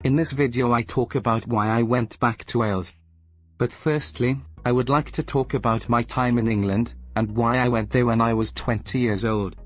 In this video I talk about why I went back to Wales. But firstly, I would like to talk about my time in England, and why I went there when I was 20 years old.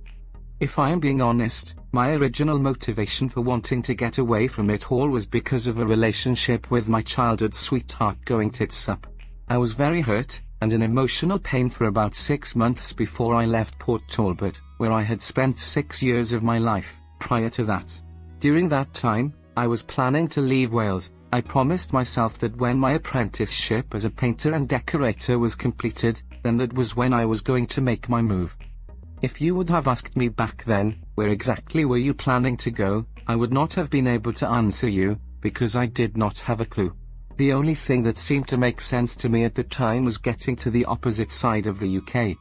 If I am being honest, my original motivation for wanting to get away from it all was because of a relationship with my childhood sweetheart going tits up. I was very hurt, and in emotional pain for about 6 months before I left Port Talbot, where I had spent 6 years of my life, prior to that. During that time, I was planning to leave Wales. I promised myself that when my apprenticeship as a painter and decorator was completed, then that was when I was going to make my move. If you would have asked me back then, where exactly were you planning to go, I would not have been able to answer you, because I did not have a clue. The only thing that seemed to make sense to me at the time was getting to the opposite side of the UK.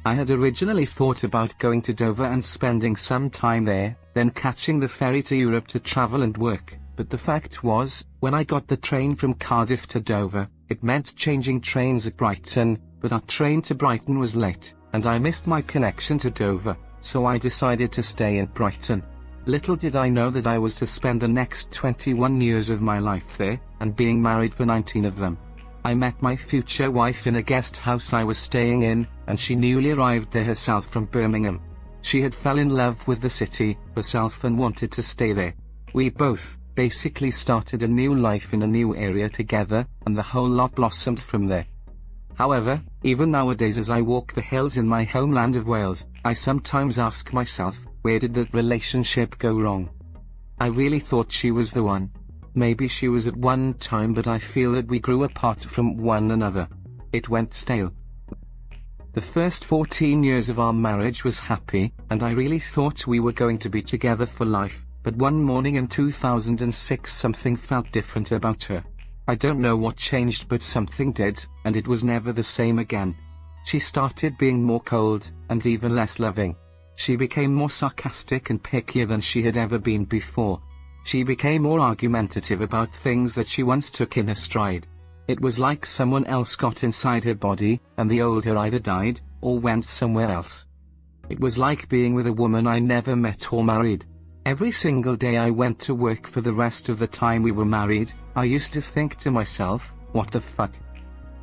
I had originally thought about going to Dover and spending some time there, then catching the ferry to Europe to travel and work, but the fact was, when I got the train from Cardiff to Dover, it meant changing trains at Brighton, but our train to Brighton was late, and I missed my connection to Dover, so I decided to stay in Brighton. Little did I know that I was to spend the next 21 years of my life there, and being married for 19 of them. I met my future wife in a guest house I was staying in, and she newly arrived there herself from Birmingham. She had fell in love with the city, herself, and wanted to stay there. We both, basically started a new life in a new area together, and the whole lot blossomed from there. However, even nowadays as I walk the hills in my homeland of Wales, I sometimes ask myself, where did that relationship go wrong? I really thought she was the one. Maybe she was at one time, but I feel that we grew apart from one another. It went stale. The first 14 years of our marriage was happy, and I really thought we were going to be together for life, but one morning in 2006 something felt different about her. I don't know what changed, but something did, and it was never the same again. She started being more cold, and even less loving. She became more sarcastic and pickier than she had ever been before. She became more argumentative about things that she once took in her stride. It was like someone else got inside her body, and the old her either died, or went somewhere else. It was like being with a woman I never met or married. Every single day I went to work for the rest of the time we were married, I used to think to myself, what the fuck?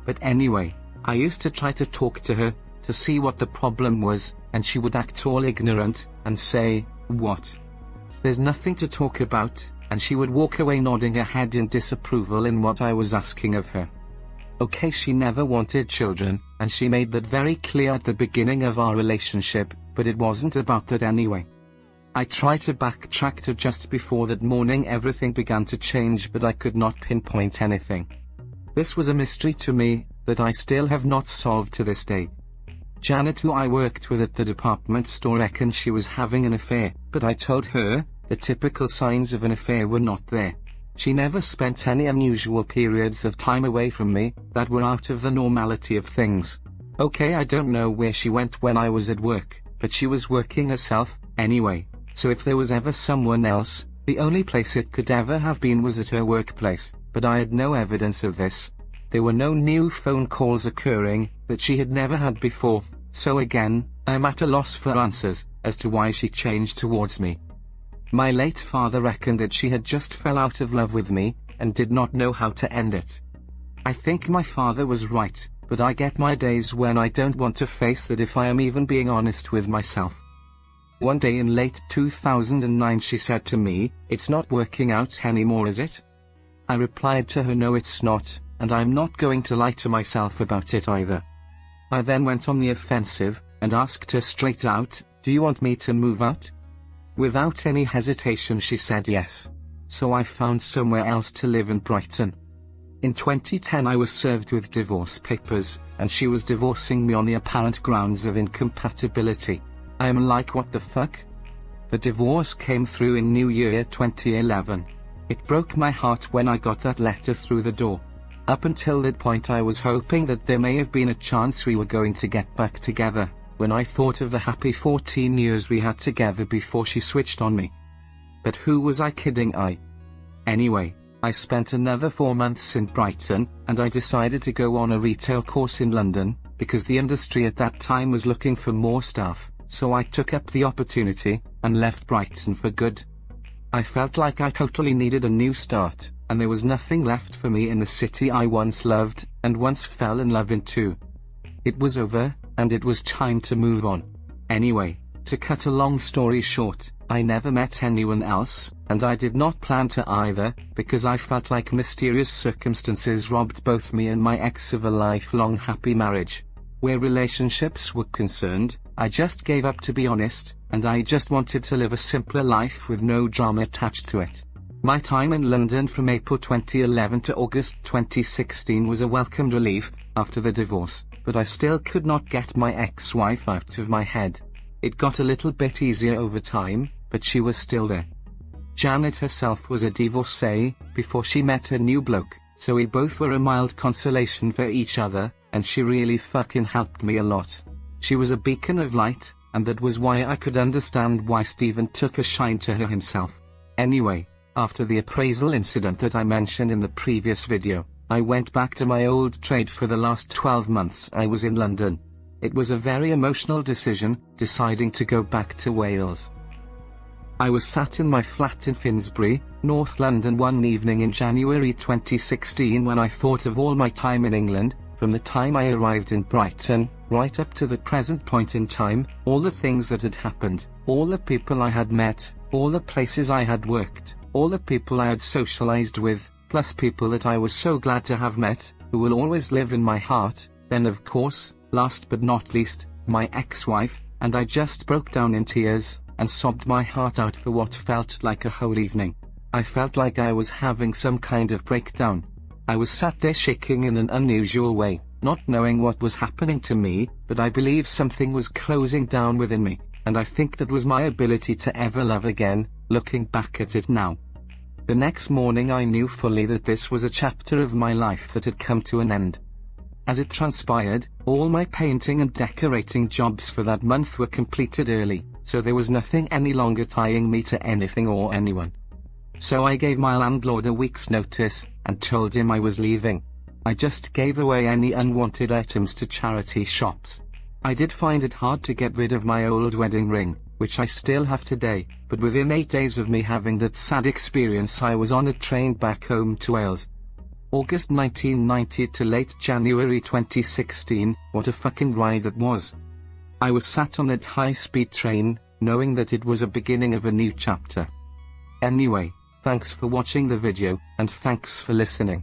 But anyway, I used to try to talk to her, to see what the problem was, and she would act all ignorant, and say, what? There's nothing to talk about, and she would walk away nodding her head in disapproval in what I was asking of her. Okay, she never wanted children, and she made that very clear at the beginning of our relationship, but it wasn't about that anyway. I tried to backtrack to just before that morning everything began to change, but I could not pinpoint anything. This was a mystery to me, that I still have not solved to this day. Janet, who I worked with at the department store, reckoned she was having an affair, but I told her, the typical signs of an affair were not there. She never spent any unusual periods of time away from me, that were out of the normality of things. Okay, I don't know where she went when I was at work, but she was working herself, anyway. So if there was ever someone else, the only place it could ever have been was at her workplace, but I had no evidence of this. There were no new phone calls occurring, that she had never had before, so again, I'm at a loss for answers, as to why she changed towards me. My late father reckoned that she had just fell out of love with me, and did not know how to end it. I think my father was right, but I get my days when I don't want to face that, if I am even being honest with myself. One day in late 2009 she said to me, "It's not working out anymore, is it?" I replied to her, "No, it's not, and I'm not going to lie to myself about it either." I then went on the offensive, and asked her straight out, "Do you want me to move out?" Without any hesitation she said yes. So I found somewhere else to live in Brighton. In 2010 I was served with divorce papers, and she was divorcing me on the apparent grounds of incompatibility. I am like, what the fuck? The divorce came through in New Year 2011. It broke my heart when I got that letter through the door. Up until that point I was hoping that there may have been a chance we were going to get back together, when I thought of the happy 14 years we had together before she switched on me. But who was I kidding? Anyway, I spent another 4 months in Brighton, and I decided to go on a retail course in London, because the industry at that time was looking for more staff. So I took up the opportunity, and left Brighton for good. I felt like I totally needed a new start, and there was nothing left for me in the city I once loved, and once fell in love into. It was over, and it was time to move on. Anyway, to cut a long story short, I never met anyone else, and I did not plan to either, because I felt like mysterious circumstances robbed both me and my ex of a lifelong happy marriage. Where relationships were concerned, I just gave up, to be honest, and I just wanted to live a simpler life with no drama attached to it. My time in London from April 2011 to August 2016 was a welcomed relief after the divorce, but I still could not get my ex-wife out of my head. It got a little bit easier over time, but she was still there. Janet herself was a divorcee before she met her new bloke, so we both were a mild consolation for each other, and she really fucking helped me a lot. She was a beacon of light, and that was why I could understand why Stephen took a shine to her himself. Anyway, after the appraisal incident that I mentioned in the previous video, I went back to my old trade for the last 12 months I was in London. It was a very emotional decision, deciding to go back to Wales. I was sat in my flat in Finsbury, North London one evening in January 2016 when I thought of all my time in England, from the time I arrived in Brighton, right up to the present point in time, all the things that had happened, all the people I had met, all the places I had worked, all the people I had socialized with, plus people that I was so glad to have met, who will always live in my heart, then of course, last but not least, my ex-wife, and I just broke down in tears, and sobbed my heart out for what felt like a whole evening. I felt like I was having some kind of breakdown. I was sat there shaking in an unusual way, not knowing what was happening to me, but I believe something was closing down within me, and I think that was my ability to ever love again, looking back at it now. The next morning I knew fully that this was a chapter of my life that had come to an end. As it transpired, all my painting and decorating jobs for that month were completed early, so there was nothing any longer tying me to anything or anyone. So I gave my landlord a week's notice, and told him I was leaving. I just gave away any unwanted items to charity shops. I did find it hard to get rid of my old wedding ring, which I still have today, but within 8 days of me having that sad experience I was on a train back home to Wales. August 1990 to late January 2016, what a fucking ride it was. I was sat on that high-speed train, knowing that it was a beginning of a new chapter. Anyway, thanks for watching the video, and thanks for listening.